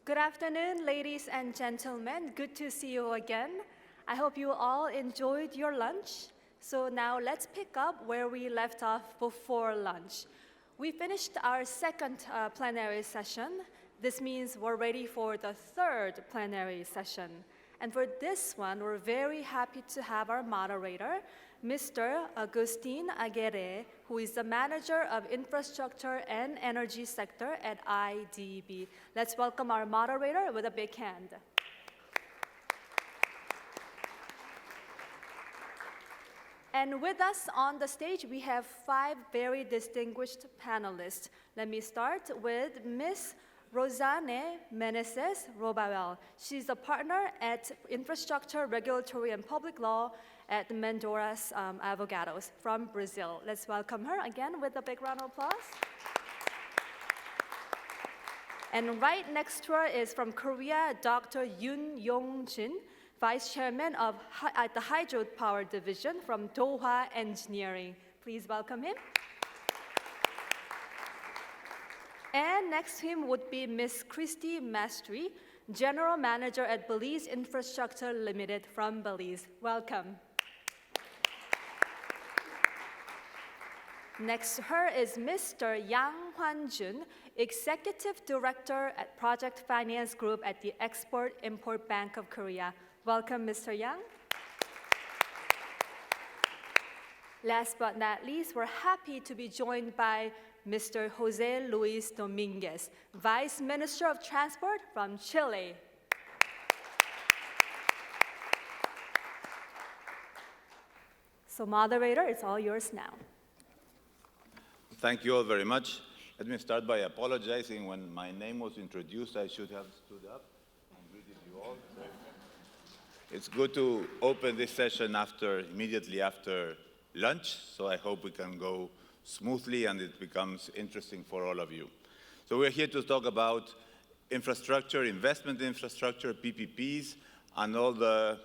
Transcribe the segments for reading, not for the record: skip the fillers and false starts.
Good afternoon, ladies and gentlemen. Good to see you again. I hope you all enjoyed your lunch. So now let's pick up where we left off before lunch. We finished our second plenary session. This means we're ready for the third plenary session. And for this one, we're very happy to have our moderator, Mr. Agustin Aguirre, who is the Manager of Infrastructure and Energy Sector at IDB. Let's welcome our moderator with a big hand. And with us on the stage, we have 5 very distinguished panelists. Let me start with Ms. Rosanne Meneses Robawel. She's a partner at Infrastructure, Regulatory, and Public Law at Mendoras Advogados from Brazil. Let's welcome her again with a big round of applause. And right next to her is from Korea, Dr. Yoon Yong-jin, Vice Chairman at the Hydropower Division from Doha Engineering. Please welcome him. And next to him would be Ms. Christy Mastry, General Manager at Belize Infrastructure Limited from Belize. Welcome. Next to her is Mr. Yang Hwan-jun, Executive Director at Project Finance Group at the Export-Import Bank of Korea. Welcome, Mr. Yang. Last but not least, we're happy to be joined by Mr. Jose Luis Dominguez, Vice Minister of Transport from Chile. So, moderator, it's all yours now. Thank you all very much. Let me start by apologizing. When my name was introduced, I should have stood up and greeted you all. It's good to open this session immediately after lunch, so I hope we can go smoothly and it becomes interesting for all of you. So we're here to talk about infrastructure, investment infrastructure, PPPs, and all the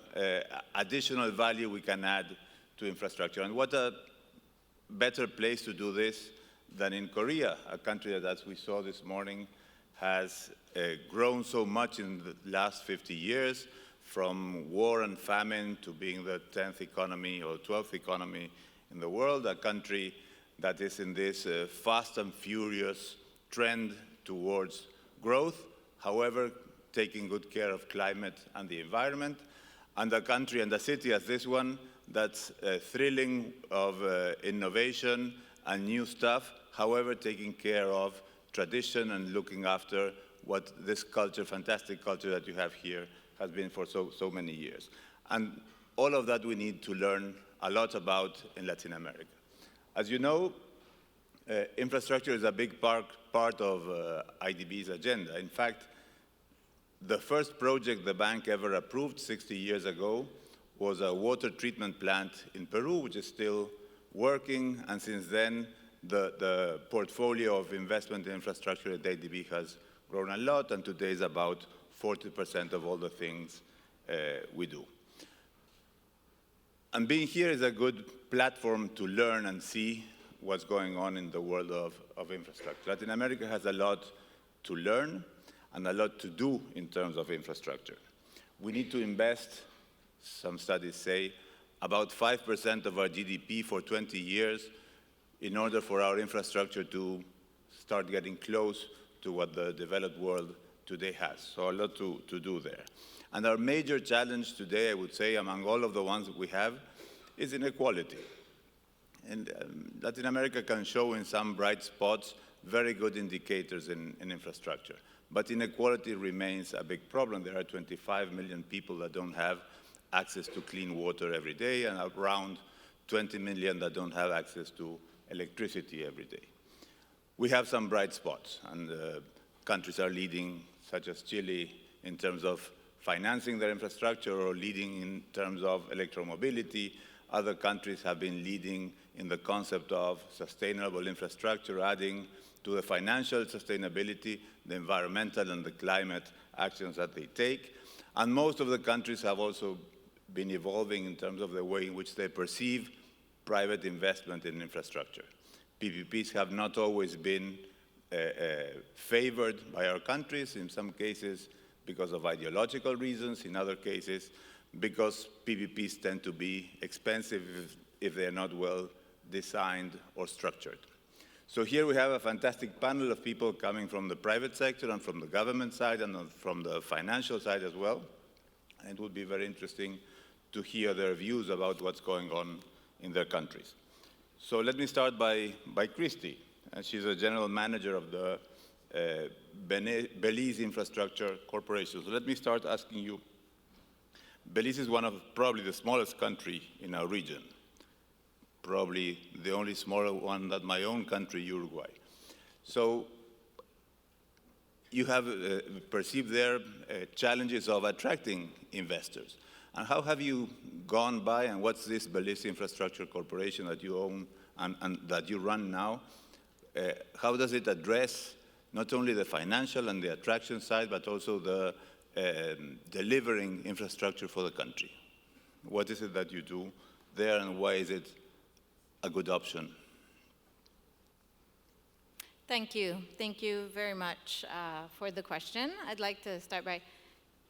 additional value we can add to infrastructure. And what a better place to do this than in Korea, a country that, as we saw this morning, has grown so much in the last 50 years, from war and famine to being the 10th economy or 12th economy in the world, a country that is in this fast and furious trend towards growth, however, taking good care of climate and the environment, and a country and a city as this one that's thrilling of innovation and new stuff, however, taking care of tradition and looking after what this culture, fantastic culture that you have here, has been for so many years. And all of that we need to learn a lot about in Latin America. As you know, infrastructure is a big part of IDB's agenda. In fact, the first project the bank ever approved 60 years ago was a water treatment plant in Peru, which is still working, and since then, the portfolio of investment in infrastructure at IDB has grown a lot, and today is about 40% of all the things we do. And being here is a good platform to learn and see what's going on in the world of infrastructure. Latin America has a lot to learn and a lot to do in terms of infrastructure. We need to invest, some studies say, about 5% of our GDP for 20 years in order for our infrastructure to start getting close to what the developed world today has. So a lot to do there. And our major challenge today, I would say, among all of the ones that we have, is inequality. And Latin America can show in some bright spots very good indicators in infrastructure. But inequality remains a big problem. There are 25 million people that don't have access to clean water every day, and around 20 million that don't have access to electricity every day. We have some bright spots, and countries are leading, such as Chile, in terms of financing their infrastructure, or leading in terms of electromobility. Other countries have been leading in the concept of sustainable infrastructure, adding to the financial sustainability, the environmental and the climate actions that they take. And most of the countries have also been evolving in terms of the way in which they perceive private investment in infrastructure. PPPs have not always been favored by our countries, in some cases because of ideological reasons, in other cases because PPPs tend to be expensive if they are not well designed or structured. So here we have a fantastic panel of people coming from the private sector and from the government side and from the financial side as well. And it would be very interesting to hear their views about what's going on in their countries. So let me start by Christy. And she's a general manager of the Belize Infrastructure Corporation. So let me start asking you, Belize is one of probably the smallest country in our region, probably the only smaller one than my own country, Uruguay. So you have perceived their challenges of attracting investors. And how have you gone by, and what's this Belize Infrastructure Corporation that you own and that you run now? How does it address not only the financial and the attraction side, but also the delivering infrastructure for the country? What is it that you do there, and why is it a good option? Thank you. Thank you very much for the question. I'd like to start by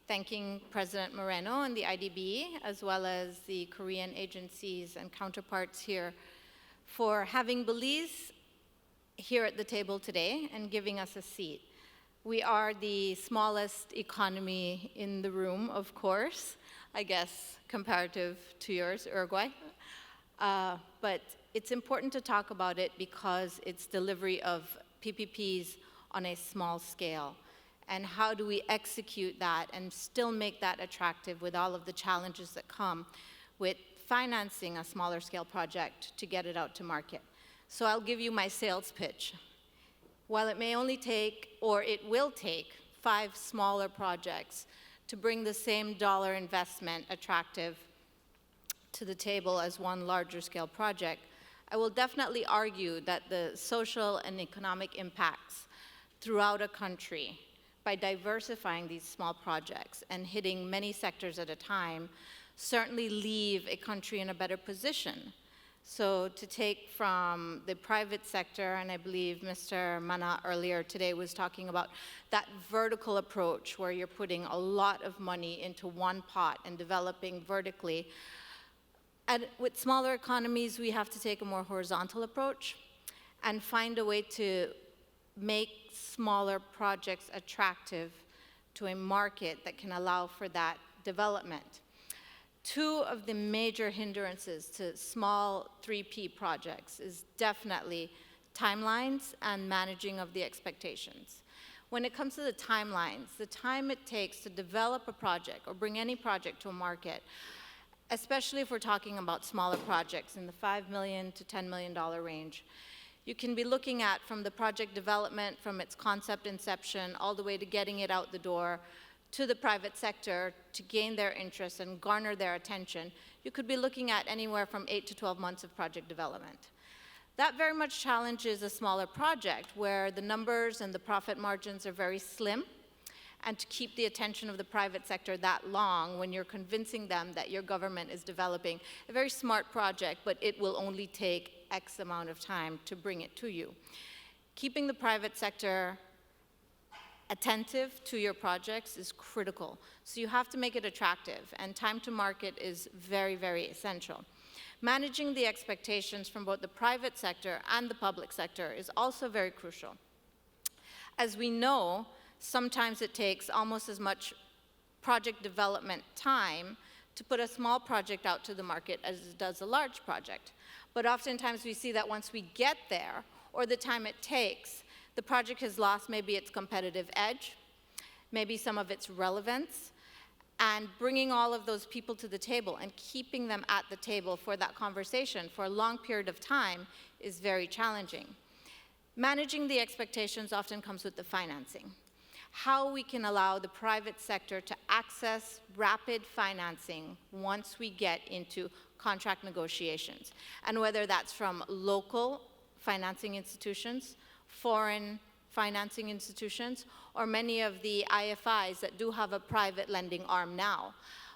thanking President Moreno and the IDB, as well as the Korean agencies and counterparts here, for having Belize here at the table today and giving us a seat. We are the smallest economy in the room, of course, I guess, comparative to yours, Uruguay. But it's important to talk about it because it's delivery of PPPs on a small scale. And how do we execute that and still make that attractive with all of the challenges that come with financing a smaller scale project to get it out to market? So I'll give you my sales pitch. While it may only take, or it will take, 5 smaller projects to bring the same dollar investment attractive to the table as one larger scale project, I will definitely argue that the social and economic impacts throughout a country by diversifying these small projects and hitting many sectors at a time certainly leave a country in a better position. So to take from the private sector, and I believe Mr. Mana earlier today was talking about that vertical approach where you're putting a lot of money into one pot and developing vertically. And with smaller economies, we have to take a more horizontal approach and find a way to make smaller projects attractive to a market that can allow for that development. 2 of the major hindrances to small 3P projects is definitely timelines and managing of the expectations. When it comes to the timelines, the time it takes to develop a project or bring any project to a market, especially if we're talking about smaller projects in the $5 million to $10 million range, you can be looking at from the project development, from its concept inception, all the way to getting it out the door, to the private sector to gain their interest and garner their attention. You could be looking at anywhere from 8 to 12 months of project development. That very much challenges a smaller project where the numbers and the profit margins are very slim, and to keep the attention of the private sector that long when you're convincing them that your government is developing a very smart project, but it will only take X amount of time to bring it to you. Keeping the private sector attentive to your projects is critical. So you have to make it attractive, and time to market is very, very essential. Managing the expectations from both the private sector and the public sector is also very crucial. As we know, sometimes it takes almost as much project development time to put a small project out to the market as it does a large project. But oftentimes we see that once we get there, or the time it takes, the project has lost maybe its competitive edge, maybe some of its relevance, and bringing all of those people to the table and keeping them at the table for that conversation for a long period of time is very challenging. Managing the expectations often comes with the financing. How we can allow the private sector to access rapid financing once we get into contract negotiations, and whether that's from local financing institutions, foreign financing institutions, or many of the IFIs that do have a private lending arm now.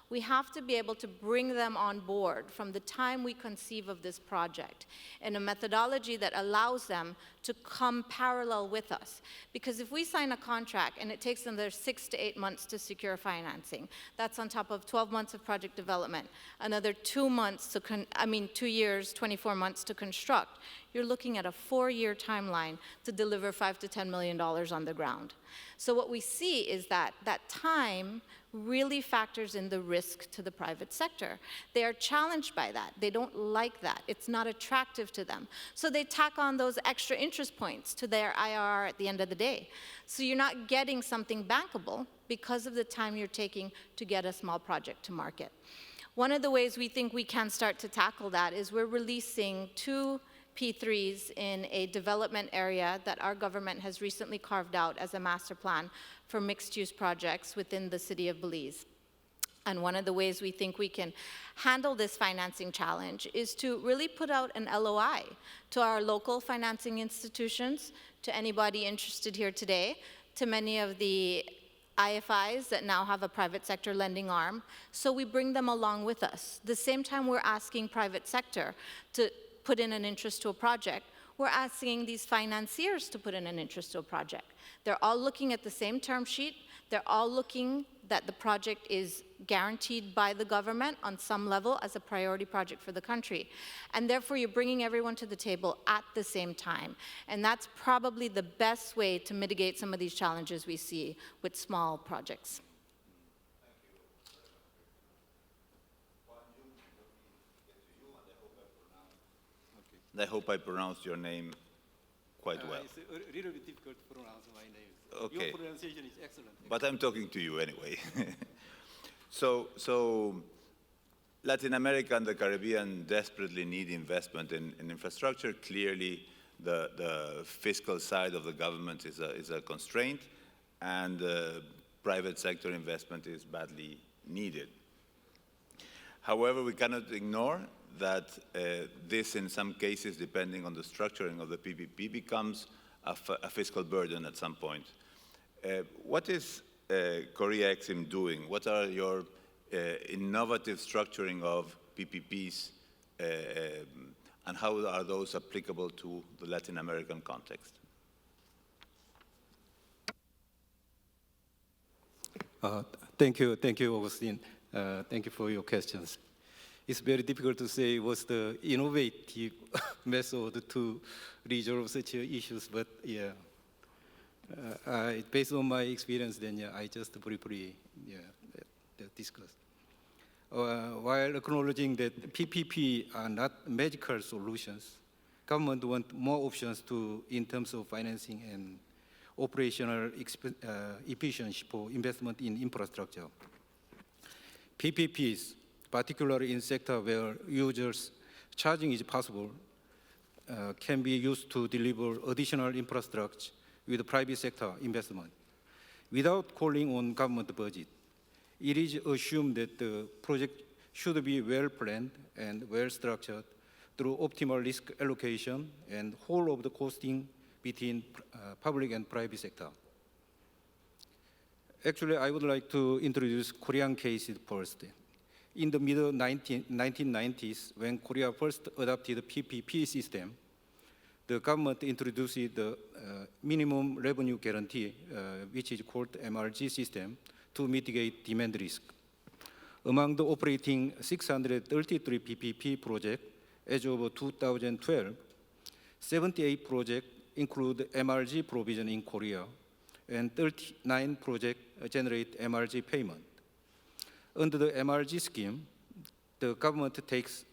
We have to be able to bring them on board from the time we conceive of this project in a methodology that allows them to come parallel with us. Because if we sign a contract and it takes them their 6 to 8 months to secure financing, that's on top of 12 months of project development, another 2 months to 2 years, 24 months to construct. You're looking at a 4-year timeline to deliver $5 to $10 million on the ground. So what we see is that that time really factors in the risk to the private sector. They are challenged by that. They don't like that. It's not attractive to them. So they tack on those extra interest points to their IRR at the end of the day. So you're not getting something bankable because of the time you're taking to get a small project to market. One of the ways we think we can start to tackle that is we're releasing 2 P3s in a development area that our government has recently carved out as a master plan for mixed-use projects within the city of Belize. And one of the ways we think we can handle this financing challenge is to really put out an LOI to our local financing institutions, to anybody interested here today, to many of the IFIs that now have a private sector lending arm, so we bring them along with us. The same time we're asking private sector to put in an interest to a project, we're asking these financiers to put in an interest to a project. They're all looking at the same term sheet. They're all looking that the project is guaranteed by the government on some level as a priority project for the country. And therefore, you're bringing everyone to the table at the same time. And that's probably the best way to mitigate some of these challenges we see with small projects. I hope I pronounced your name quite well. It's a little bit difficult to pronounce my name. Okay. Your pronunciation is excellent. But I'm talking to you anyway. So Latin America and the Caribbean desperately need investment in infrastructure. Clearly, the fiscal side of the government is a constraint, and private sector investment is badly needed. However, we cannot ignore that this, in some cases, depending on the structuring of the PPP, becomes a fiscal burden at some point. What is Korea-LAC doing? What are your innovative structuring of PPPs, and how are those applicable to the Latin American context? Thank you, Augustine. Thank you for your questions. It's very difficult to say what's the innovative method to resolve such issues, but yeah, based on my experience, then yeah, I just briefly discuss. While acknowledging that PPP are not magical solutions, government want more options in terms of financing and operational efficiency for investment in infrastructure. PPPs, particularly in sector where users charging is possible, can be used to deliver additional infrastructure with private sector investment without calling on government budget. It is assumed that the project should be well planned and well structured through optimal risk allocation and whole of the costing between public and private sector. Actually, I would like to introduce Korean cases first. In the middle 1990s, when Korea first adopted the PPP system, the government introduced the minimum revenue guarantee, which is called MRG system, to mitigate demand risk. Among the operating 633 PPP projects as of 2012, 78 projects include MRG provision in Korea, and 39 projects generate MRG payment. Under the MRG scheme, the government takes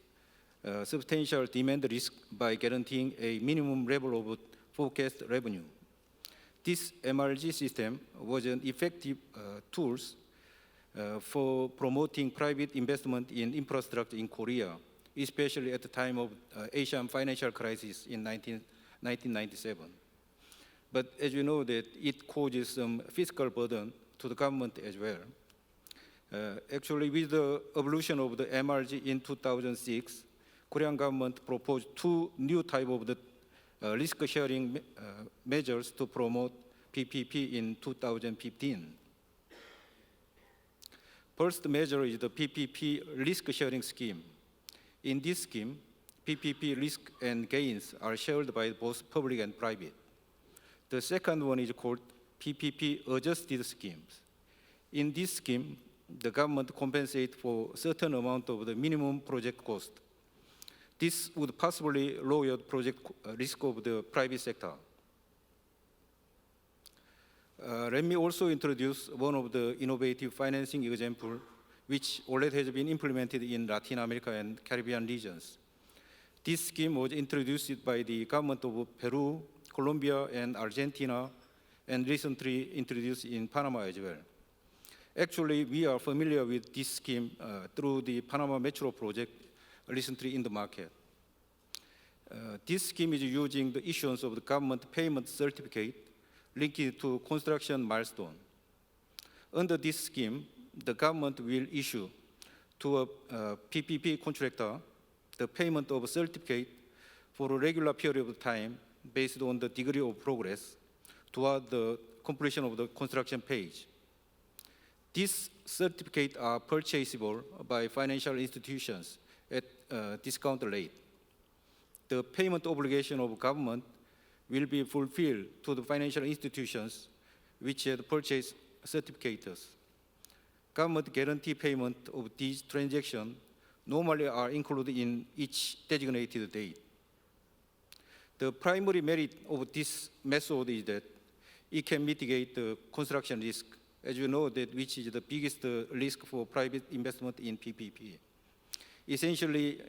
substantial demand risk by guaranteeing a minimum level of forecast revenue. This MRG system was an effective tool for promoting private investment in infrastructure in Korea, especially at the time of Asian financial crisis in 1997. But as you know, that it causes some fiscal burden to the government as well. Actually, with the evolution of the MRG in 2006, Korean government proposed two new type of the risk-sharing measures to promote PPP in 2015. First measure is the PPP risk-sharing scheme. In this scheme, PPP risk and gains are shared by both public and private. The second one is called PPP adjusted schemes. In this scheme, the government compensates for a certain amount of the minimum project cost. This would possibly lower the project risk of the private sector. Let me also introduce one of the innovative financing examples which already has been implemented in Latin America and Caribbean regions. This scheme was introduced by the government of Peru, Colombia, and Argentina, and recently introduced in Panama as well. Actually, we are familiar with this scheme through the Panama Metro project recently in the market. This scheme is using the issuance of the government payment certificate linked to construction milestone. Under this scheme, the government will issue to a PPP contractor the payment of a certificate for a regular period of time based on the degree of progress toward the completion of the construction phase. These certificates are purchasable by financial institutions at a discount rate. The payment obligation of government will be fulfilled to the financial institutions which had purchased certificates. Government guarantee payment of these transactions normally are included in each designated date. The primary merit of this method is that it can mitigate the construction risk, as you know, that which is the biggest risk for private investment in PPP. Essentially,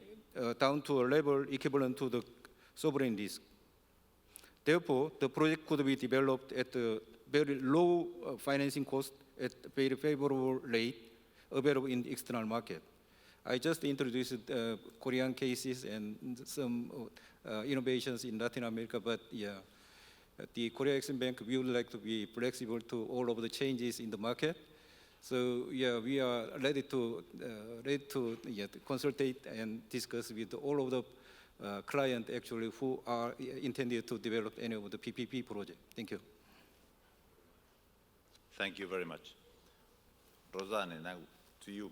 down to a level equivalent to the sovereign risk. Therefore, the project could be developed at a very low financing cost at a very favorable rate available in the external market. I just introduced Korean cases and some innovations in Latin America, but yeah, the Korea Exim Bank, we would like to be flexible to all of the changes in the market. So yeah, we are ready to consultate and discuss with all of the clients actually who are intended to develop any of the PPP project. Thank you. Thank you very much. Rosanne, now to you.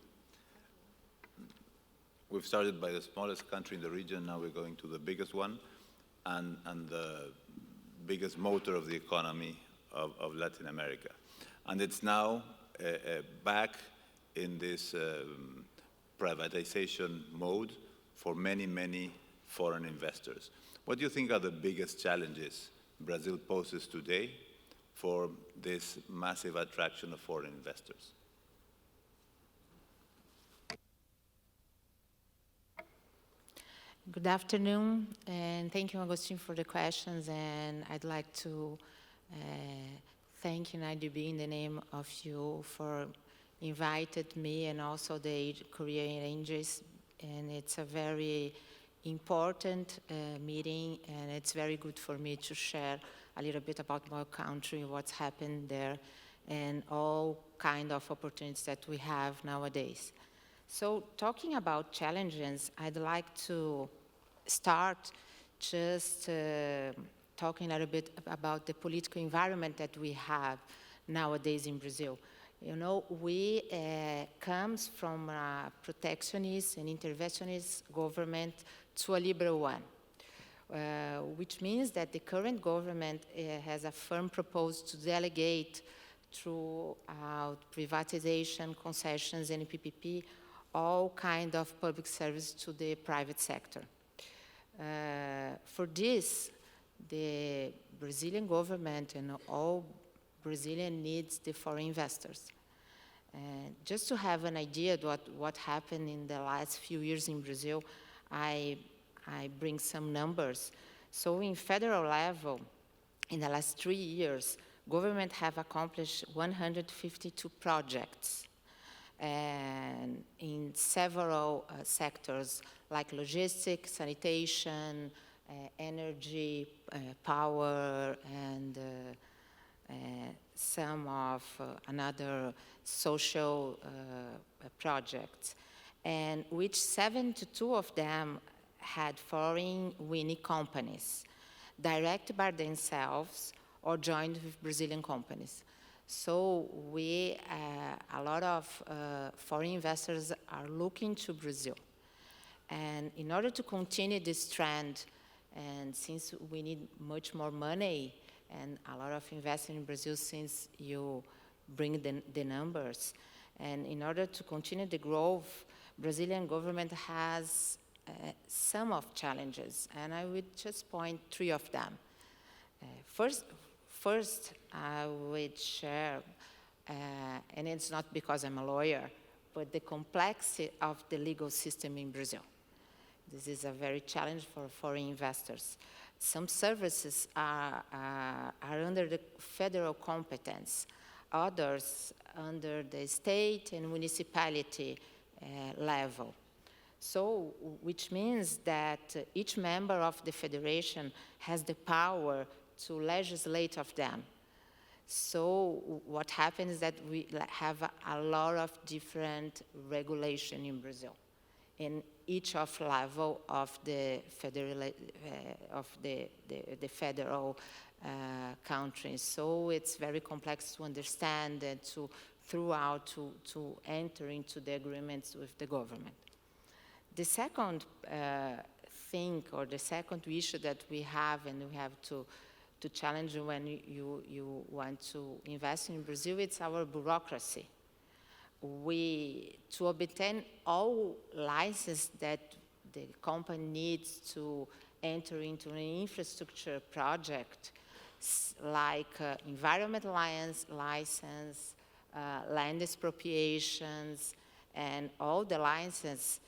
We've started by the smallest country in the region, now we're going to the biggest one, and the biggest motor of the economy of Latin America. And it's now back in this privatization mode for many, many foreign investors. What do you think are the biggest challenges Brazil poses today for this massive attraction of foreign investors? Good afternoon, and thank you, Agustin, for the questions. And I'd like to thank IDB in the name of you for invited me and also the Korean Angels. And it's a very important meeting, and it's very good for me to share a little bit about my country, what's happened there, and all kind of opportunities that we have nowadays. So talking about challenges, I'd like to start just talking a little bit about the political environment that we have nowadays in Brazil. You know, we comes from a protectionist and interventionist government to a liberal one, which means that the current government has a firm proposal to delegate throughout privatization, concessions, and PPP, all kind of public service to the private sector. For this, the Brazilian government and all Brazilian needs the foreign investors. Just to have an idea of what happened in the last few years in Brazil, I bring some numbers. So in federal level, in the last 3 years, government have accomplished 152 projects and in several sectors like logistics, sanitation, energy, power, and some of another social projects, and which 72 of them had foreign winning companies, direct by themselves or joined with Brazilian companies. So a lot of foreign investors are looking to Brazil. And in order to continue this trend, and since we need much more money and a lot of investment in Brazil since you bring the numbers, and in order to continue the growth, Brazilian government has some of challenges, and I would just point 3 of them. First, I would share, and it's not because I'm a lawyer, but the complexity of the legal system in Brazil. This is a very challenge for foreign investors. Some services are under the federal competence, others under the state and municipality level. So, which means that each member of the federation has the power to legislate of them. So what happens is that we have a lot of different regulation in Brazil, in each of level of the federal countries. So it's very complex to understand and to enter into the agreements with the government. The second thing, or the second issue that we have, and we have to challenge when you want to invest in Brazil, it's our bureaucracy. To obtain all licenses that the company needs to enter into an infrastructure project, like environmental license, land expropriations, and all the licenses,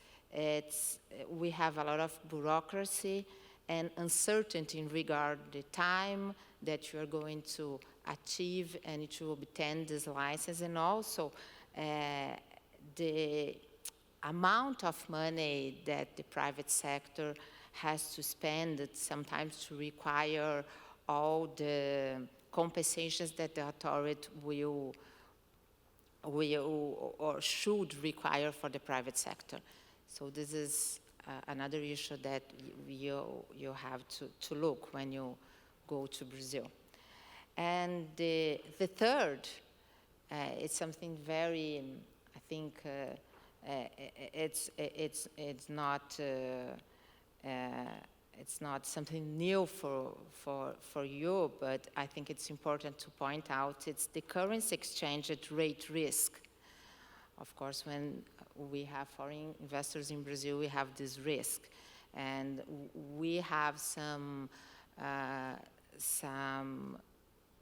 we have a lot of bureaucracy and uncertainty in regard to the time that you are going to achieve and to obtain this license, and also the amount of money that the private sector has to spend sometimes to require all the compensations that the authority will or should require for the private sector. So this is another issue that you have to look when you go to Brazil. And the third, it's something very, I think, it's not something new for you, but I think it's important to point out. It's the currency exchange rate risk. Of course, when we have foreign investors in Brazil, we have this risk, and we have some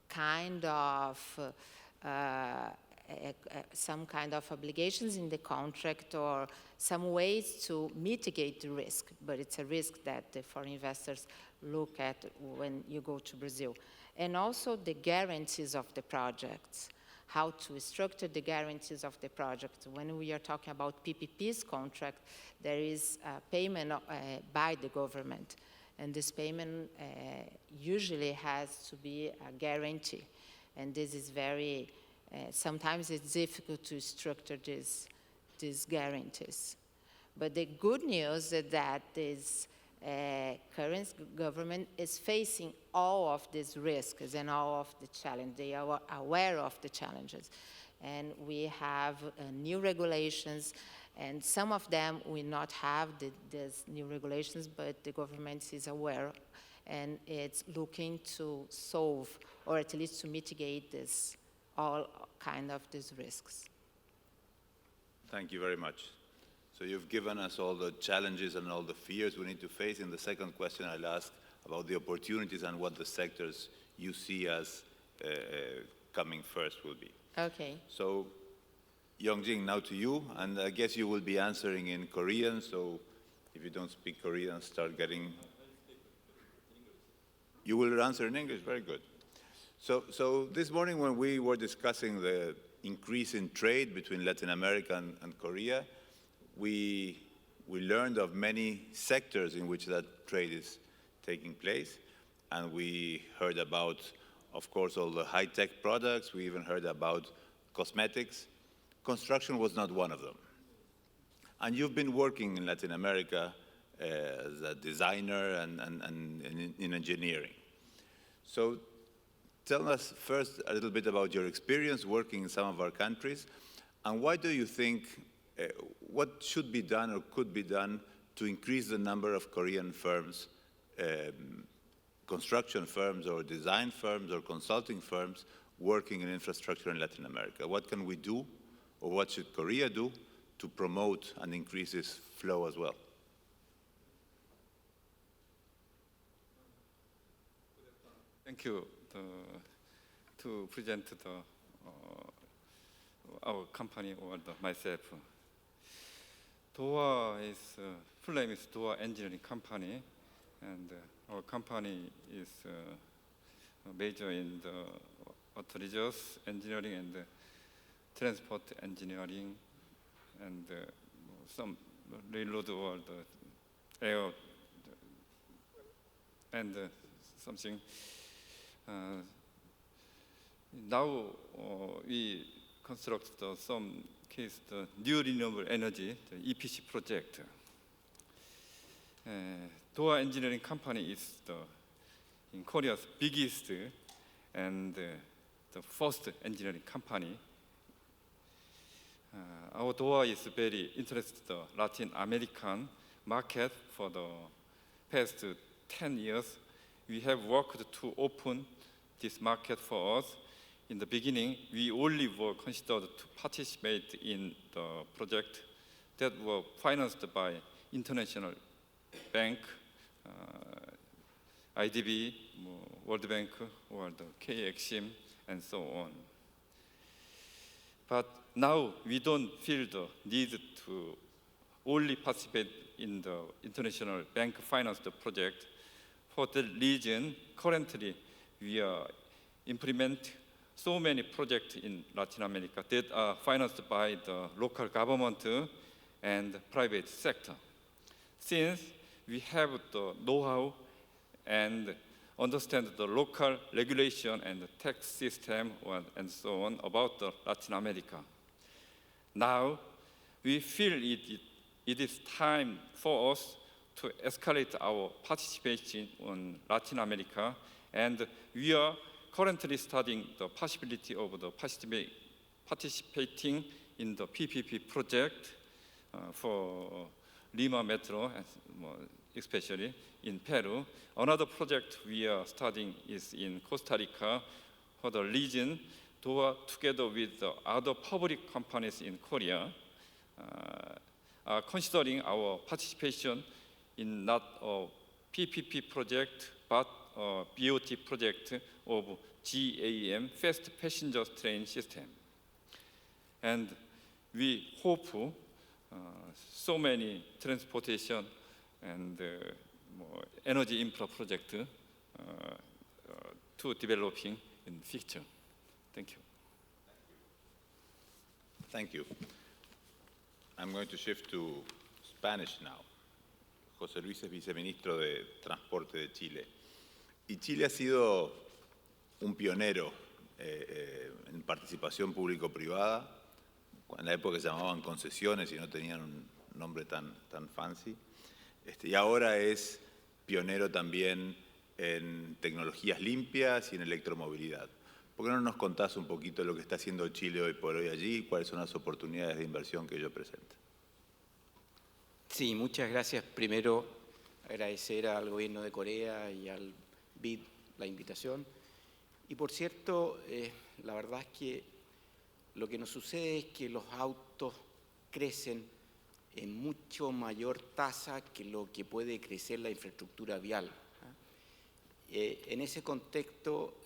kind of obligations in the contract or some ways to mitigate the risk, but it's a risk that the foreign investors look at when you go to Brazil. And also the guarantees of the projects, how to structure the guarantees of the project. When we are talking about PPPs contract, there is a payment by the government, and this payment usually has to be a guarantee, and this is very, sometimes it's difficult to structure these guarantees. But the good news is that this current government is facing all of these risks and all of the challenges. They are aware of the challenges. And we have new regulations, and some of them will not have these new regulations, but the government is aware, and it's looking to solve, or at least to mitigate all kind of these risks. Thank you very much. So you've given us all the challenges and all the fears we need to face. In the second question, I'll ask about the opportunities and what the sectors you see as coming first will be. Okay. So, Yongjing, now to you, and I guess you will be answering in Korean, so if you don't speak Korean, start getting... You will answer in English, very good. So this morning when we were discussing the increase in trade between Latin America and Korea, we learned of many sectors in which that trade is taking place, and we heard about, of course, all the high-tech products. We even heard about cosmetics. Construction was not one of them. And you've been working in Latin America as a designer and in engineering. So tell us first a little bit about your experience working in some of our countries, and why do you think, what should be done or could be done to increase the number of Korean firms, construction firms or design firms or consulting firms working in infrastructure in Latin America? What can we do, or what should Korea do to promote and increase this flow as well? Thank you to present our company or myself. DOA is full name is DOA Engineering Company, and our company is major in the auto resource engineering and transport engineering, and some railroad or the air and something. Now we construct some case the new renewable energy, the EPC project. DOA Engineering Company is in Korea's biggest and the first engineering company. Our DOA is very interested in the Latin American market for the past 10 years. We have worked to open this market for us. In the beginning, we only were considered to participate in the project that were financed by international bank, IDB, World Bank, or the K-Exim, and so on. But now we don't feel the need to only participate in the international bank financed project. For that reason, currently we are implement so many projects in Latin America that are financed by the local government and private sector. Since we have the know-how and understand the local regulation and the tax system and so on about the Latin America. Now, we feel it is time for us to escalate our participation in Latin America, and we are currently studying the possibility of the participating in the PPP project for Lima Metro, especially in Peru. Another project we are studying is in Costa Rica for the region, together with the other public companies in Korea, are considering our participation in not a PPP project, but a BOT project of GAM, Fast Passenger Train System. And we hope so many transportation and energy infra project to developing in the future. Thank you. Thank you. I'm going to shift to Spanish now. José Luis es viceministro de Transporte de Chile. Y Chile ha sido un pionero en participación público-privada, en la época se llamaban concesiones y no tenían un nombre tan fancy. Y ahora es pionero también en tecnologías limpias y en electromovilidad. ¿Por qué no nos contás un poquito lo que está haciendo Chile hoy por hoy allí y cuáles son las oportunidades de inversión que ello presenta? Sí, muchas gracias. Primero, agradecer al gobierno de Corea y al BID la invitación. Y por cierto, la verdad es que lo que nos sucede es que los autos crecen en mucho mayor tasa que lo que puede crecer la infraestructura vial. En ese contexto,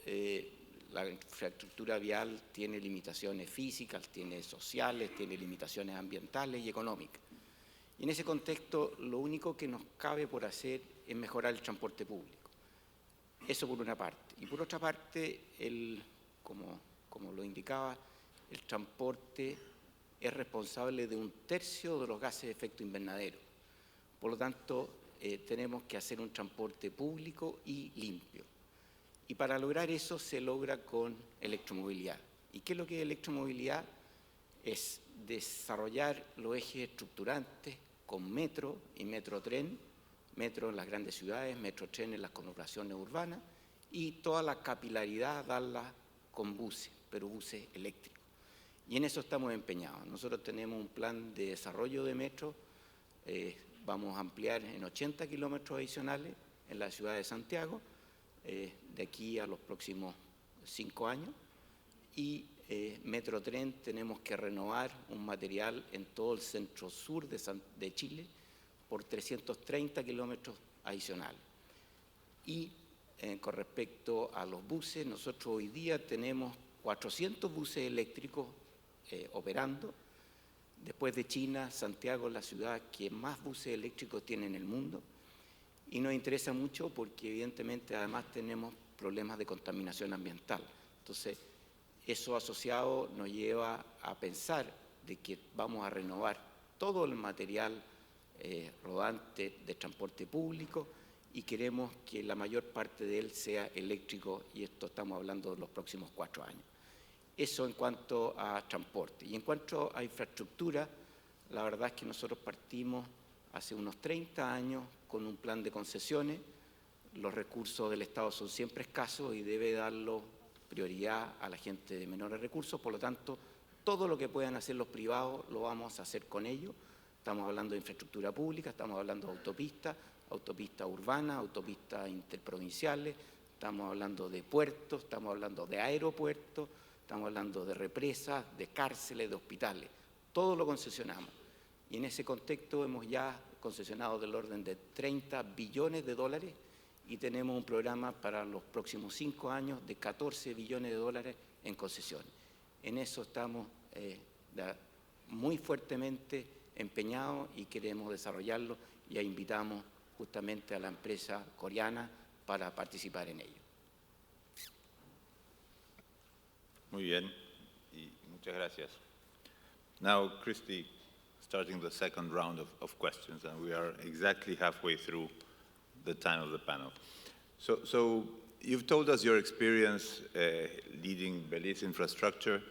la infraestructura vial tiene limitaciones físicas, tiene sociales, tiene limitaciones ambientales y económicas. Y en ese contexto, lo único que nos cabe por hacer es mejorar el transporte público. Eso por una parte. Y por otra parte, como lo indicaba, el transporte es responsable de 1/3 de los gases de efecto invernadero. Por lo tanto, tenemos que hacer un transporte público y limpio. Y para lograr eso se logra con electromovilidad. ¿Y qué es lo que es electromovilidad? Es desarrollar los ejes estructurantes con metro y metrotren, metro en las grandes ciudades, metrotren en las conurbaciones urbanas y toda la capilaridad darla con buses, pero buses eléctricos. Y en eso estamos empeñados. Nosotros tenemos un plan de desarrollo de metro, vamos a ampliar en 80 kilómetros adicionales en la ciudad de Santiago, de aquí a los próximos 5 años, y Metrotren tenemos que renovar un material en todo el centro sur de Chile por 330 kilómetros adicionales. Y con respecto a los buses, nosotros hoy día tenemos 400 buses eléctricos operando. Después de China, Santiago es la ciudad que más buses eléctricos tiene en el mundo. Y nos interesa mucho porque evidentemente además tenemos problemas de contaminación ambiental. Entonces, eso asociado nos lleva a pensar de que vamos a renovar todo el material rodante de transporte público y queremos que la mayor parte de él sea eléctrico, y esto estamos hablando de los próximos 4 años. Eso en cuanto a transporte. Y en cuanto a infraestructura, la verdad es que nosotros partimos hace unos 30 años con un plan de concesiones. Los recursos del Estado son siempre escasos y debe darlo prioridad a la gente de menores recursos. Por lo tanto, todo lo que puedan hacer los privados lo vamos a hacer con ellos. Estamos hablando de infraestructura pública, estamos hablando de autopistas, autopistas urbanas, autopistas interprovinciales, estamos hablando de puertos, estamos hablando de aeropuertos, estamos hablando de represas, de cárceles, de hospitales. Todo lo concesionamos. Y en ese contexto hemos ya concesionado del orden de 30 billones de dólares y tenemos un programa para los próximos 5 años de 14 billones de dólares en concesiones. En eso estamos muy fuertemente empeñados y queremos desarrollarlo, y invitamos justamente a la empresa coreana para participar en ello. Muy bien, y muchas gracias. Now, Christy, starting the second round of questions, and we are exactly halfway through the time of the panel. So you've told us your experience leading Belize Infrastructure,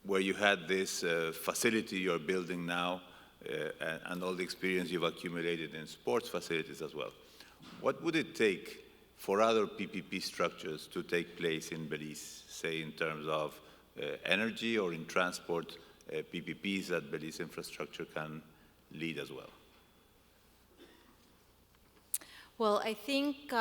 where you had this facility you're building now, and all the experience you've accumulated in sports facilities as well. What would it take for other PPP structures to take place in Belize, say in terms of energy or in transport, PPPs that Belize Infrastructure can lead as well? Well, I think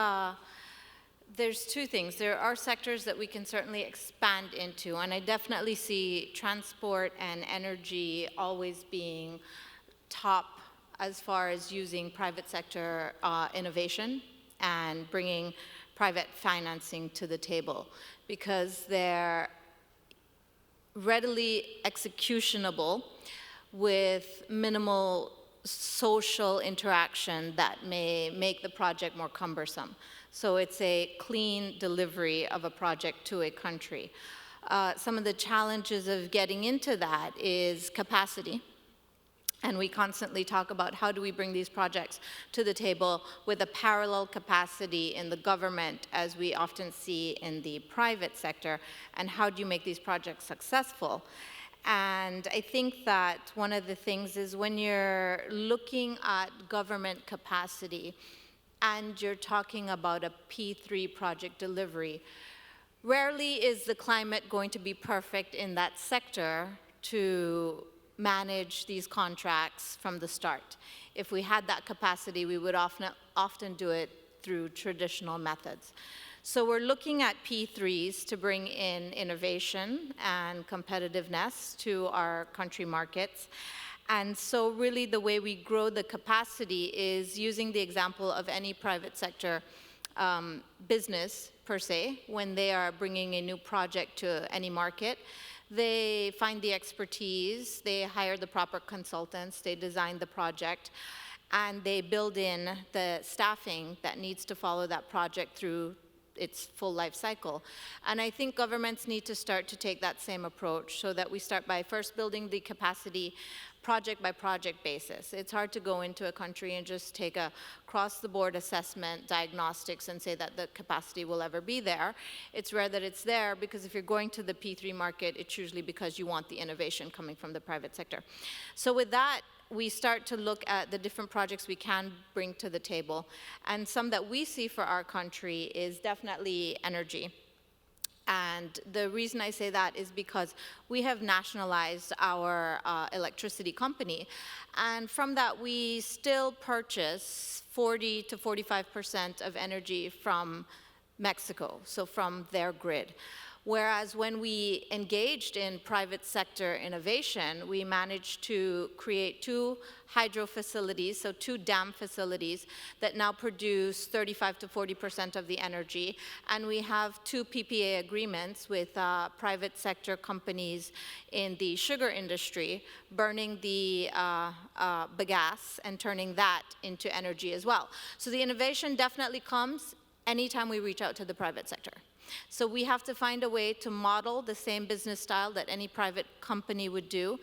there's 2 things. There are sectors that we can certainly expand into, and I definitely see transport and energy always being top as far as using private sector innovation and bringing private financing to the table, because they're readily executionable with minimal social interaction that may make the project more cumbersome. So it's a clean delivery of a project to a country. Some of the challenges of getting into that is capacity. And we constantly talk about how do we bring these projects to the table with a parallel capacity in the government, as we often see in the private sector, and how do you make these projects successful? And I think that one of the things is when you're looking at government capacity and you're talking about a P3 project delivery, rarely is the climate going to be perfect in that sector to manage these contracts from the start. If we had that capacity, we would often do it through traditional methods. So we're looking at P3s to bring in innovation and competitiveness to our country markets. And so really the way we grow the capacity is using the example of any private sector business per se. When they are bringing a new project to any market, they find the expertise, they hire the proper consultants, they design the project, and they build in the staffing that needs to follow that project through its full life cycle. And I think governments need to start to take that same approach, so that we start by first building the capacity project by project basis. It's hard to go into a country and just take a cross-the-board assessment, diagnostics, and say that the capacity will ever be there. It's rare that it's there, because if you're going to the P3 market, it's usually because you want the innovation coming from the private sector. So with that, we start to look at the different projects we can bring to the table. And some that we see for our country is definitely energy. And the reason I say that is because we have nationalized our electricity company. And from that, we still purchase 40 to 45% of energy from Mexico, so from their grid. Whereas when we engaged in private sector innovation, we managed to create 2 hydro facilities, so 2 dam facilities that now produce 35 to 40% of the energy. And we have 2 PPA agreements with private sector companies in the sugar industry, burning the bagasse and turning that into energy as well. So the innovation definitely comes anytime we reach out to the private sector. So we have to find a way to model the same business style that any private company would do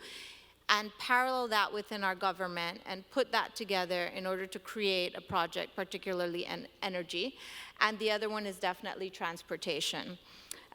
and parallel that within our government and put that together in order to create a project, particularly in energy. And the other one is definitely transportation.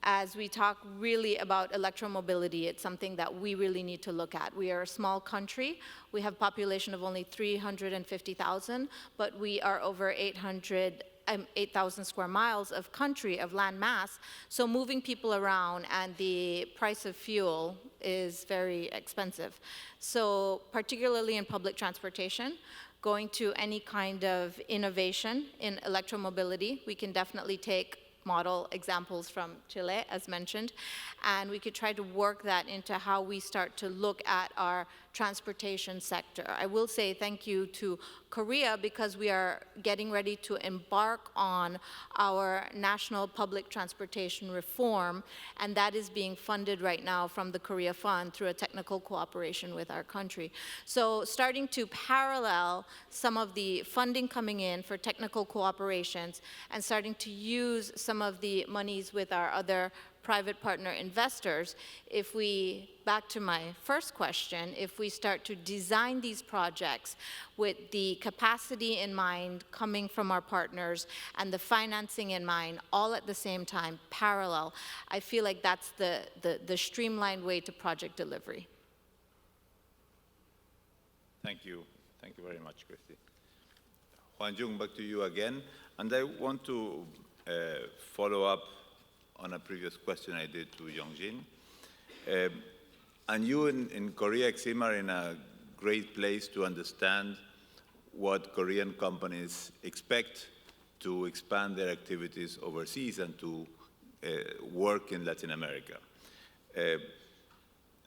As we talk really about electromobility, it's something that we really need to look at. We are a small country. We have a population of only 350,000, but we are over 8,000 square miles of country, of land mass. So moving people around and the price of fuel is very expensive. So particularly in public transportation, going to any kind of innovation in electromobility, we can definitely take model examples from Chile, as mentioned, and we could try to work that into how we start to look at our transportation sector. I will say thank you to Korea because we are getting ready to embark on our national public transportation reform, and that is being funded right now from the Korea Fund through a technical cooperation with our country. So starting to parallel some of the funding coming in for technical cooperations and starting to use some of the monies with our other private partner investors, if we, back to my first question, if we start to design these projects with the capacity in mind coming from our partners and the financing in mind, all at the same time, parallel, I feel like that's the streamlined way to project delivery. Thank you. Thank you very much, Christy. Hwan Jung, back to you again. And I want to follow up on a previous question I did to Yongjin. And you in Korea-LAC are in a great place to understand what Korean companies expect to expand their activities overseas and to work in Latin America.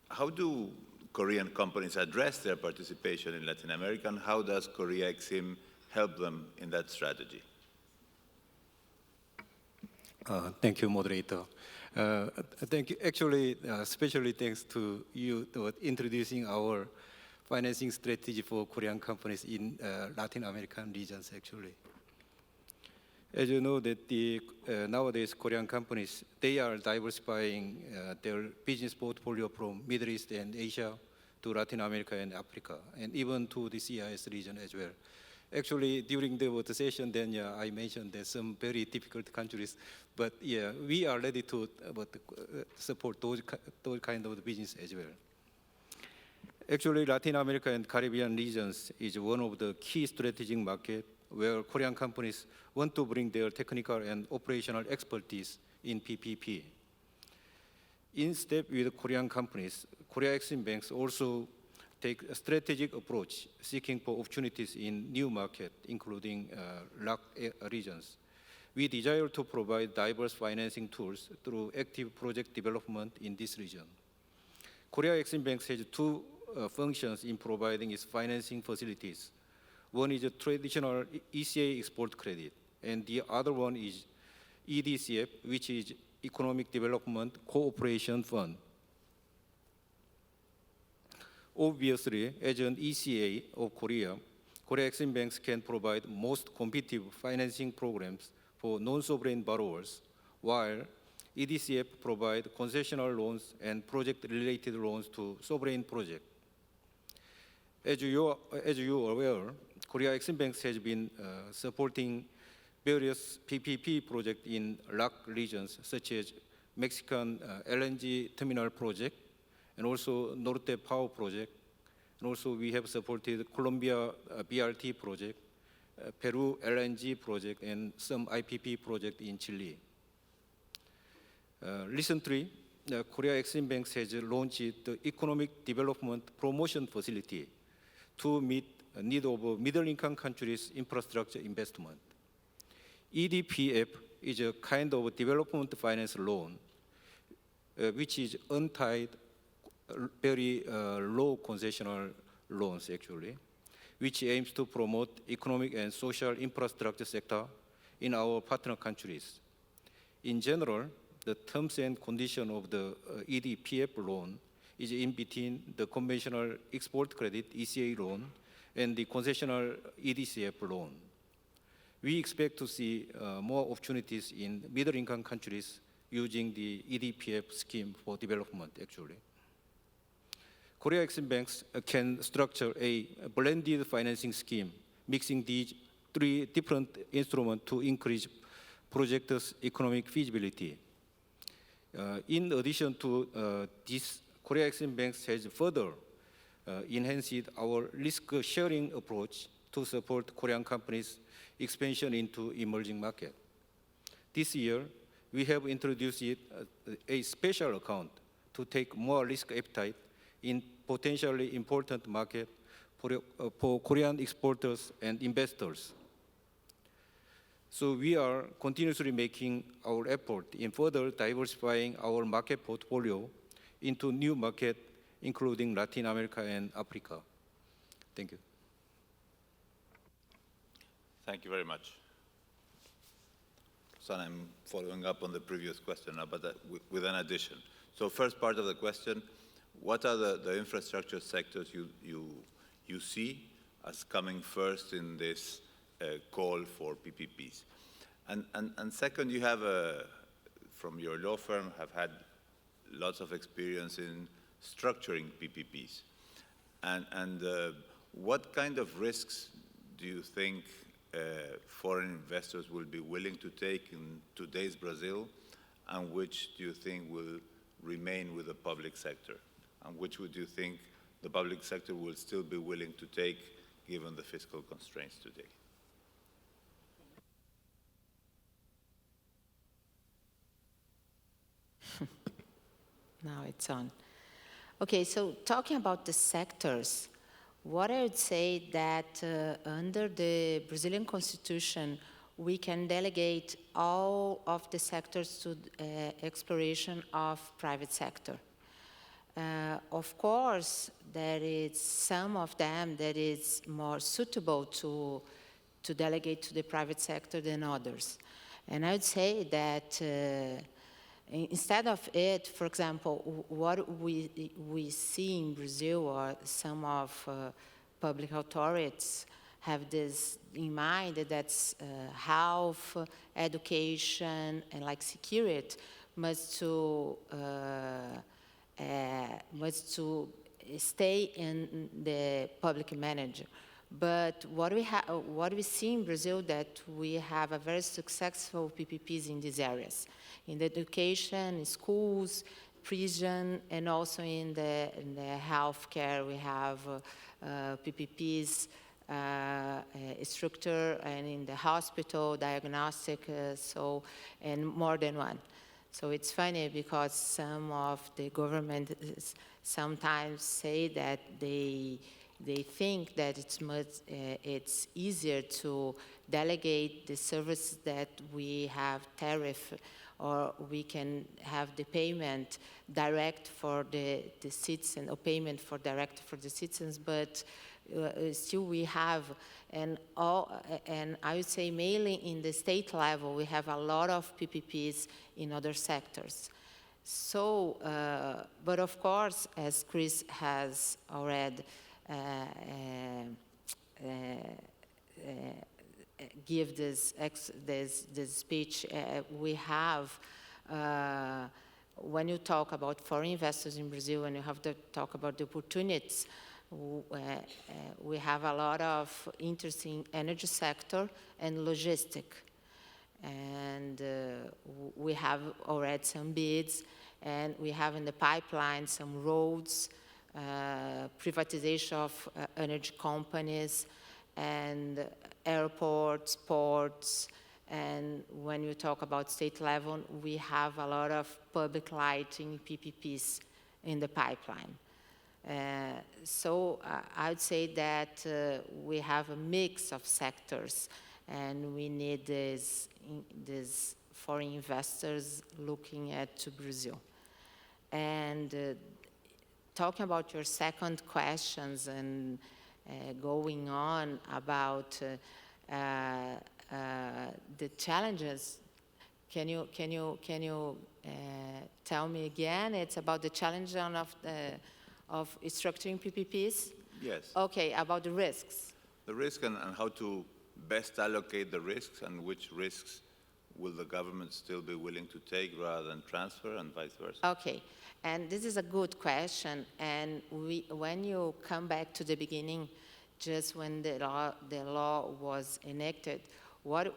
How do Korean companies address their participation in Latin America, and how does Korea-LAC help them in that strategy? Thank you, moderator. Thank you. Actually, especially thanks to you for introducing our financing strategy for Korean companies in Latin American regions, actually. As you know, that nowadays Korean companies, they are diversifying their business portfolio from Middle East and Asia to Latin America and Africa, and even to the CIS region as well. Actually, during the session, then I mentioned that some very difficult countries, but yeah, we are ready to support those kind of business as well. Actually, Latin America and Caribbean regions is one of the key strategic markets where Korean companies want to bring their technical and operational expertise in PPP. In step with Korean companies, Korea-LAC banks also take a strategic approach, seeking for opportunities in new markets, including LAC regions. We desire to provide diverse financing tools through active project development in this region. Korea-LAC Bank has 2 functions in providing its financing facilities. One is a traditional ECA export credit, and the other one is EDCF, which is Economic Development Cooperation Fund. Obviously, as an ECA of Korea, Korea-LAC banks can provide most competitive financing programs for non-sovereign borrowers, while EDCF provide concessional loans and project-related loans to sovereign projects. As you are aware, Korea-LAC banks has been supporting various PPP projects in LAC regions, such as Mexican LNG terminal project, and also Norte Power project, And also we have supported Colombia BRT project, Peru LNG project, and some IPP project in Chile. Recently, Korea-Exim Bank has launched the Economic Development Promotion Facility to meet the need of middle-income countries' infrastructure investment. EDPF is a kind of development finance loan, which is untied, very low concessional loans actually, which aims to promote economic and social infrastructure sector in our partner countries. In general, the terms and conditions of the EDPF loan is in between the conventional export credit ECA loan and the concessional EDCF loan. We expect to see more opportunities in middle-income countries using the EDPF scheme for development, actually. Korea-Exim Banks can structure a blended financing scheme, mixing these three different instruments to increase projects' economic feasibility. In addition to this, Korea-Exim Banks has further enhanced our risk-sharing approach to support Korean companies' expansion into emerging markets. This year, we have introduced a special account to take more risk appetite in potentially important markets for Korean exporters and investors. So we are continuously making our effort in further diversifying our market portfolio into new markets, including Latin America and Africa. Thank you. Thank you very much. So I'm following up on the previous question now, but with an addition. So first part of the question, what are the infrastructure sectors you see as coming first in this call for PPPs? And second, you have, from your law firm, have had lots of experience in structuring PPPs. And what kind of risks do you think foreign investors will be willing to take in today's Brazil, and which do you think will remain with the public sector? And which would you think the public sector will still be willing to take given the fiscal constraints today? Now it's on. Okay, so talking about the sectors, what I would say that under the Brazilian Constitution, we can delegate all of the sectors to exploration of private sector. Of course, there is some of them that is more suitable to delegate to the private sector than others. And I would say that instead of it, for example, what we see in Brazil, or some of public authorities have this in mind, that's health, education, and like security must to stay in the public manager. But what we see in Brazil, that we have a very successful PPPs in these areas, in the education, in schools, prison, and also in the healthcare. We have PPPs structure, and in the hospital, diagnostic, and more than one. So it's funny because some of the government sometimes say that they think that it's easier to delegate the service that we have tariff, or we can have the payment direct for the citizen, or payment for direct for the citizens, but still we have, and I would say mainly in the state level, we have a lot of PPPs in other sectors. So, but of course, as Chris has already give this speech, we have, when you talk about foreign investors in Brazil, and you have to talk about the opportunities, we have a lot of interesting energy sector and logistic. And we have already some bids, and we have in the pipeline some roads, privatization of energy companies and airports, ports, and when you talk about state level, we have a lot of public lighting PPPs in the pipeline. So I would say that we have a mix of sectors, and we need this foreign investors looking to Brazil. And talking about your second questions and going on about the challenges, can you tell me again? It's about the challenge of structuring PPPs? Yes. Okay, about the risks. The risk and how to best allocate the risks, and which risks will the government still be willing to take rather than transfer, and vice versa? Okay, and this is a good question. And when you come back to the beginning, just when the law was enacted, what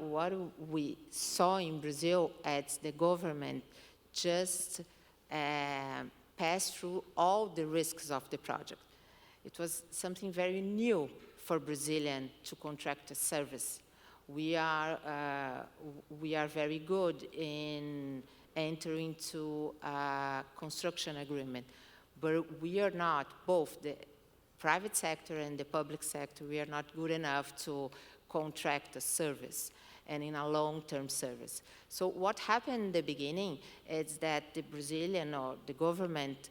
we saw in Brazil as the government just passed through all the risks of the project. It was something very new for Brazilian to contract a service. We are very good in entering into a construction agreement, but we are not, both the private sector and the public sector, we are not good enough to contract a service and in a long-term service. So what happened in the beginning is that the Brazilian or the government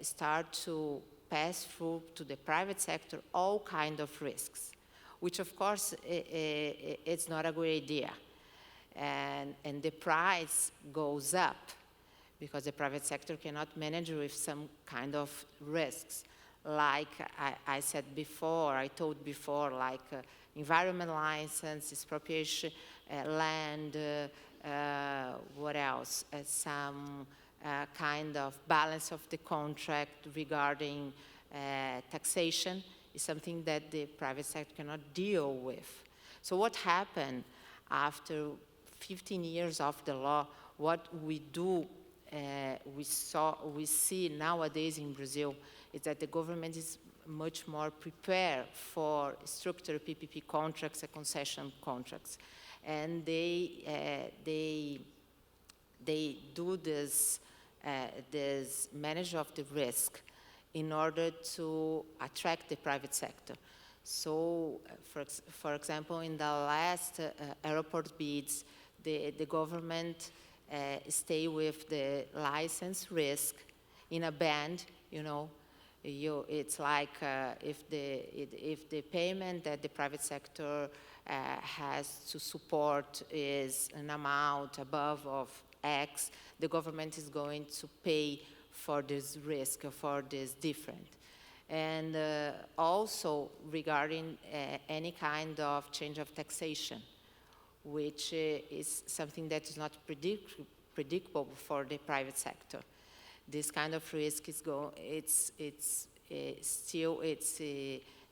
start to pass through to the private sector all kind of risks, which of course it's not a good idea. And the price goes up because the private sector cannot manage with some kind of risks. Like I said before, I told before, like environment license, expropriation, land, what else? Some kind of balance of the contract regarding taxation is something that the private sector cannot deal with. So what happened after 15 years of the law, what we do, we see nowadays in Brazil is that the government is much more prepared for structured PPP contracts and concession contracts. And they do this manage of the risk in order to attract the private sector. So, for example, in the last airport bids, the government stay with the license risk in a band, you know. It's like if the payment that the private sector has to support is an amount above of X, the government is going to pay for this risk, for this difference. And also regarding any kind of change of taxation, which is something that is not predictable for the private sector. This kind of risk is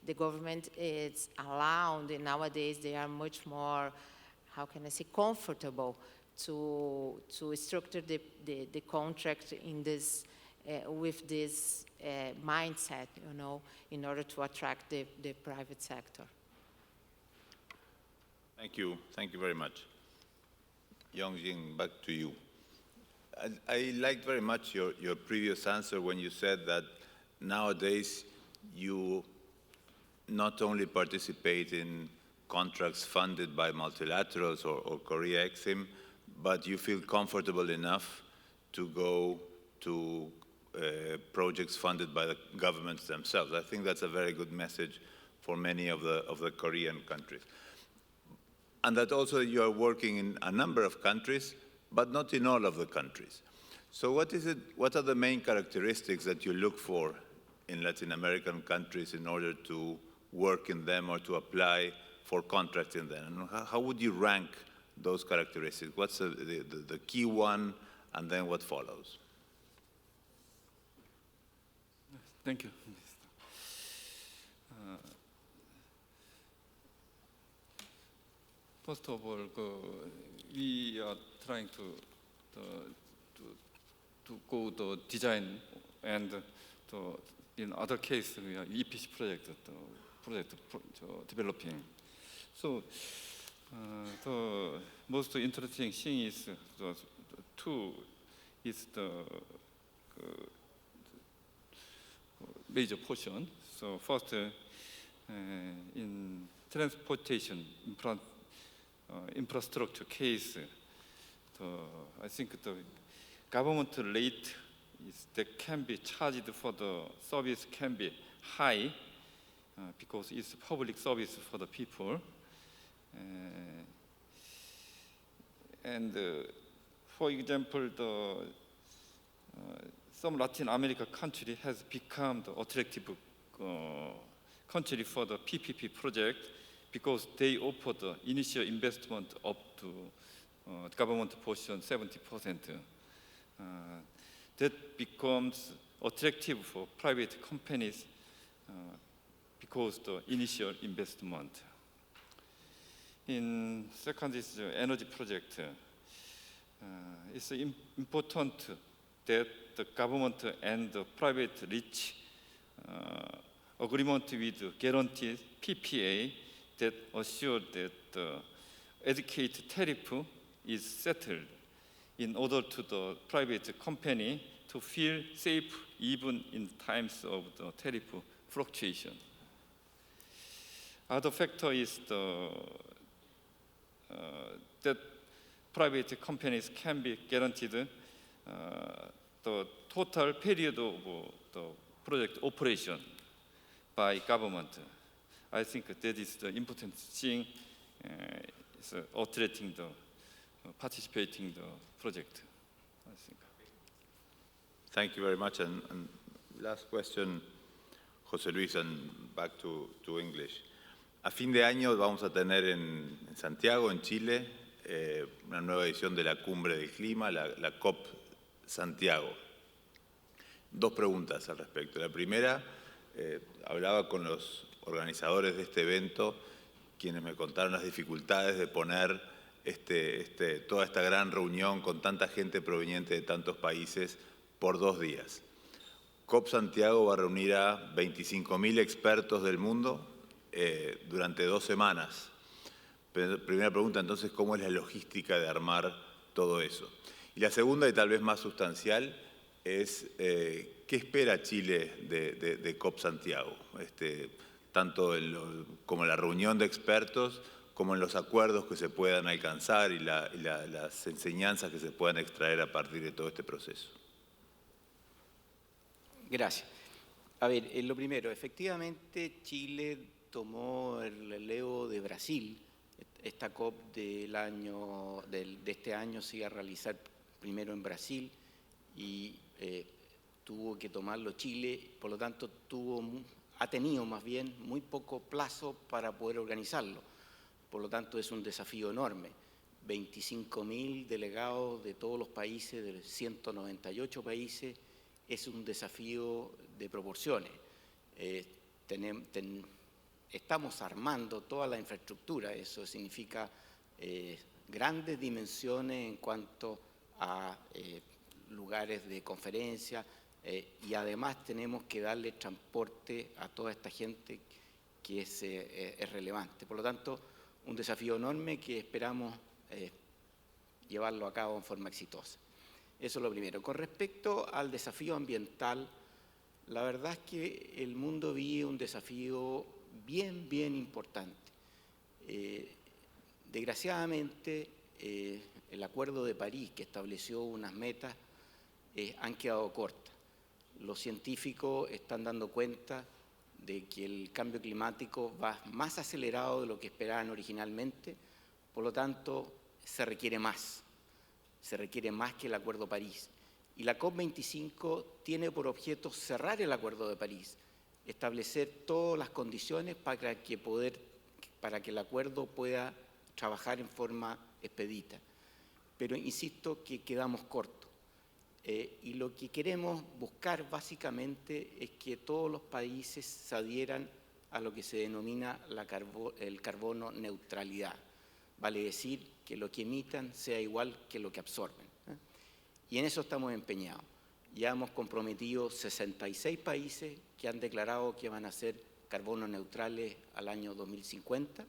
the government is allowed, and nowadays they are much more, how can I say, comfortable to structure the contract in this, with this mindset, you know, in order to attract the private sector. Thank you very much. Yongjin, back to you. I liked very much your previous answer when you said that nowadays you not only participate in contracts funded by multilaterals or Korea-LAC, but you feel comfortable enough to go to projects funded by the governments themselves. I think that's a very good message for many of the Korean countries. And that also you are working in a number of countries, but not in all of the countries. So what are the main characteristics that you look for in Latin American countries in order to work in them or to apply for contracts in them? And how would you rank those characteristics? What's the key one, and then what follows? Thank you. First of all, we are trying to go the design and in other cases, we are EPC developing. So the most interesting thing is the major portion. So first, in transportation infrastructure case, I think the government rate that can be charged for the service can be high because it's public service for the people. For example, some Latin America country has become the attractive country for the PPP project because they offer the initial investment up to government portion 70%. That becomes attractive for private companies because the initial investment. In second is the energy project. It's important that the government and the private reach agreement with guaranteed PPA that assure that the adequate tariff is settled in order to the private company to feel safe even in times of the tariff fluctuation. Other factor is that private companies can be guaranteed the total period of the project operation by government. I think that is the important thing is attracting the participating the project, I think. Thank you very much. And last question, José Luis, and back to English. A fin de año vamos a tener en Santiago, en Chile, una nueva edición de la Cumbre del Clima, la COP Santiago. Dos preguntas al respecto. La primera, hablaba con los organizadores de este evento, quienes me contaron las dificultades de poner toda esta gran reunión con tanta gente proveniente de tantos países por 2 días. COP Santiago va a reunir a 25.000 expertos del mundo durante 2 semanas. Primera pregunta, entonces, ¿cómo es la logística de armar todo eso? Y la segunda, y tal vez más sustancial, es ¿qué espera Chile de COP Santiago? Tanto como en la reunión de expertos, como en los acuerdos que se puedan alcanzar y las enseñanzas que se puedan extraer a partir de todo este proceso. Gracias. A ver, lo primero, efectivamente Chile tomó el relevo de Brasil. Esta COP de este año se iba a realizar primero en Brasil y tuvo que tomarlo Chile, por lo tanto ha tenido más bien muy poco plazo para poder organizarlo. Por lo tanto es un desafío enorme. 25.000 delegados de todos los países, de 198 países, es un desafío de proporciones. Estamos armando toda la infraestructura, eso significa grandes dimensiones en cuanto a lugares de conferencia y además tenemos que darle transporte a toda esta gente que es relevante. Por lo tanto, un desafío enorme que esperamos llevarlo a cabo en forma exitosa. Eso es lo primero. Con respecto al desafío ambiental, la verdad es que el mundo vive un desafío bien importante. Desgraciadamente, el Acuerdo de París, que estableció unas metas, han quedado cortas. Los científicos están dando cuenta de que el cambio climático va más acelerado de lo que esperaban originalmente, por lo tanto, se requiere más que el Acuerdo de París. Y la COP25 tiene por objeto cerrar el Acuerdo de París, establecer todas las condiciones para que el acuerdo pueda trabajar en forma expedita. Pero insisto que quedamos cortos. Y lo que queremos buscar básicamente es que todos los países se adhieran a lo que se denomina el carbono neutralidad. Vale decir que lo que emitan sea igual que lo que absorben. Y en eso estamos empeñados. Ya hemos comprometido 66 países que han declarado que van a ser carbono neutrales al año 2050.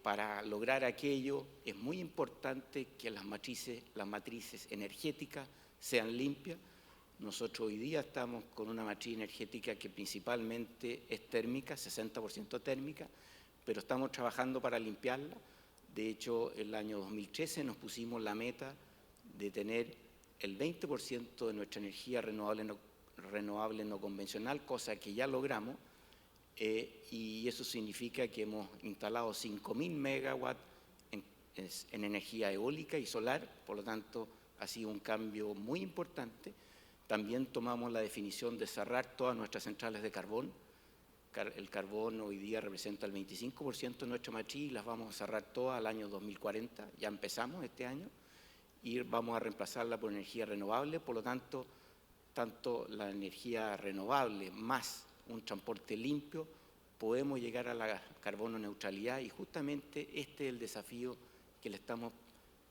Para lograr aquello es muy importante que las matrices energéticas sean limpias. Nosotros hoy día estamos con una matriz energética que principalmente es térmica, 60% térmica, pero estamos trabajando para limpiarla. De hecho, el año 2013 nos pusimos la meta de tener el 20% de nuestra energía renovable no convencional, cosa que ya logramos, y eso significa que hemos instalado 5.000 megawatts en energía eólica y solar, por lo tanto ha sido un cambio muy importante. También tomamos la definición de cerrar todas nuestras centrales de carbón. El carbón hoy día representa el 25% de nuestra matriz y las vamos a cerrar todas al año 2040, ya empezamos este año, y vamos a reemplazarla por energía renovable. Por lo tanto, tanto la energía renovable más un transporte limpio, podemos llegar a la carbono neutralidad, y justamente este es el desafío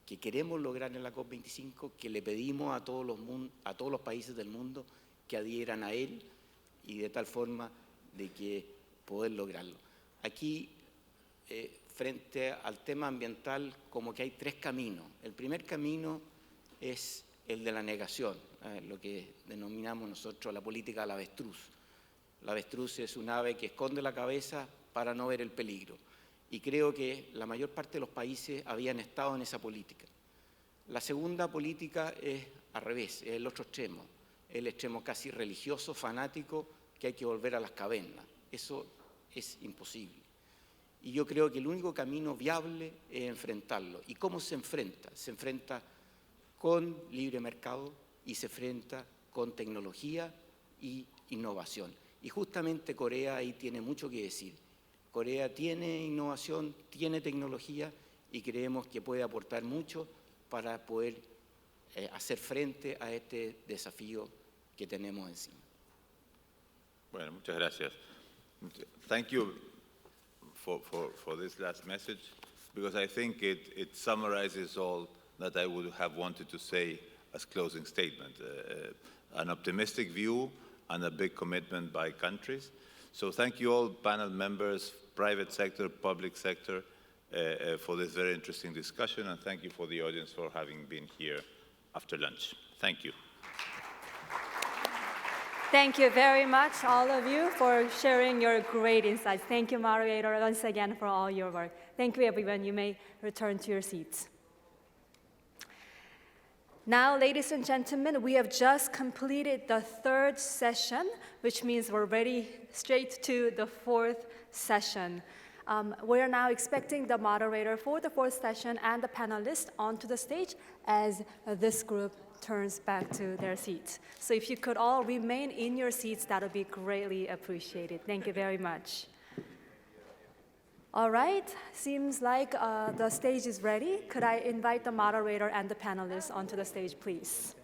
que queremos lograr en la COP25, que le pedimos a todos los países del mundo que adhieran a él, y de tal forma de que poder lograrlo. Aquí, frente al tema ambiental, como que hay tres caminos. El primer camino es el de la negación, lo que denominamos nosotros la política del avestruz. La avestruz es un ave que esconde la cabeza para no ver el peligro. Y creo que la mayor parte de los países habían estado en esa política. La segunda política es al revés, es el otro extremo, el extremo casi religioso, fanático, que hay que volver a las cavernas. Eso es imposible. Y yo creo que el único camino viable es enfrentarlo. ¿Y cómo se enfrenta? Se enfrenta con libre mercado y se enfrenta con tecnología y innovación. Y justamente Corea ahí tiene mucho que decir. Corea tiene innovación, tiene tecnología, y creemos que puede aportar mucho para poder hacer frente a este desafío que tenemos encima. Bueno, muchas gracias. Thank you for this last message, because I think it summarizes all that I would have wanted to say as closing statement. An optimistic view and a big commitment by countries. So thank you all, panel members, private sector, public sector, for this very interesting discussion, and thank you for the audience for having been here after lunch. Thank you. Thank you very much, all of you, for sharing your great insights. Thank you, moderator, once again for all your work. Thank you, everyone. You may return to your seats. Now, ladies and gentlemen, we have just completed the third session, which means we're ready straight to the fourth session. We're now expecting the moderator for the fourth session and the panelists onto the stage as this group turns back to their seats. So if you could all remain in your seats, that would be greatly appreciated. Thank you very much. All right, seems like the stage is ready. Could I invite the moderator and the panelists onto the stage, please?